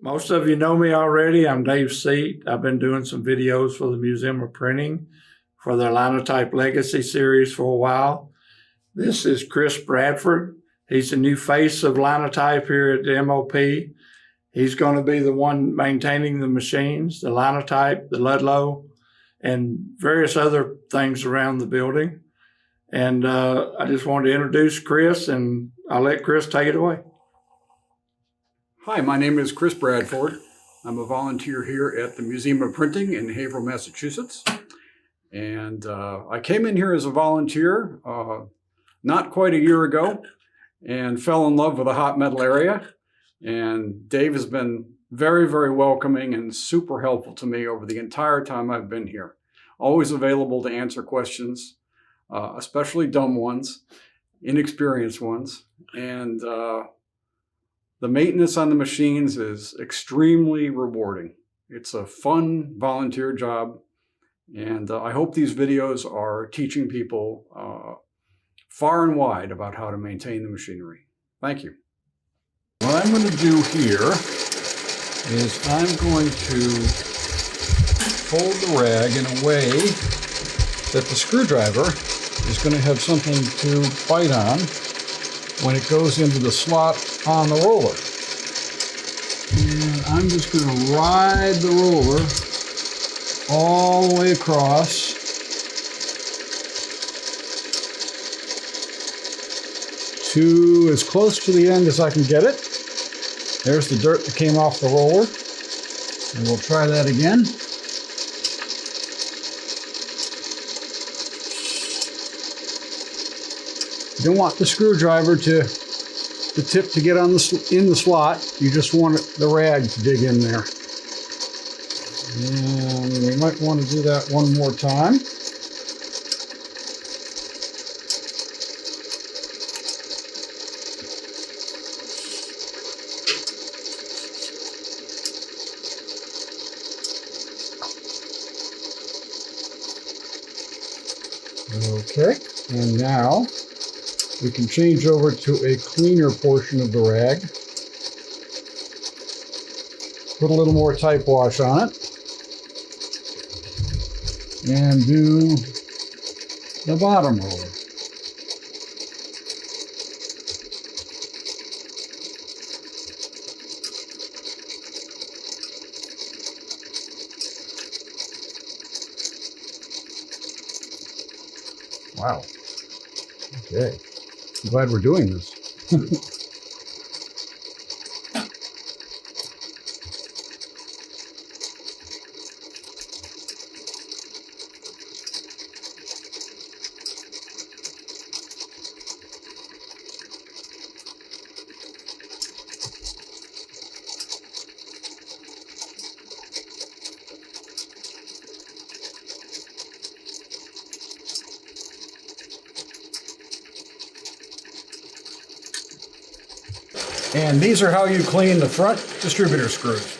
Most of you know me already. I'm Dave Seat. I've been doing some videos for the Museum of Printing for their Linotype Legacy series for a while. This is Chris Bradford. He's the new face of Linotype here at the MOP. He's going to be the one maintaining the machines, the Linotype, the Ludlow, and various other things around the building. And I just wanted to introduce Chris, and I'll let Chris take it away. Hi, my name is Chris Bradford. I'm a volunteer here at the Museum of Printing in Haverhill, Massachusetts. And I came in here as a volunteer not quite a year ago and fell in love with the hot metal area. And Dave has been very, very welcoming and super helpful to me over the entire time I've been here. Always available to answer questions, especially dumb ones, inexperienced ones. And the maintenance on the machines is extremely rewarding. It's a fun volunteer job. And I hope these videos are teaching people far and wide about how to maintain the machinery. Thank you. What I'm going to do here is I'm going to fold the rag in a way that the screwdriver is going to have something to bite on when it goes into the slot on the roller. And I'm just going to ride the roller all the way across to as close to the end as I can get it. There's the dirt that came off the roller. And we'll try that again. You don't want the screwdriver the tip to get on in the slot. You just want the rag to dig in there. And we might want to do that one more time. Okay, and now we can change over to a cleaner portion of the rag. Put a little more type wash on it. And do the bottom roller. Wow. Okay. I'm glad we're doing this. And these are how you clean the front distributor screws.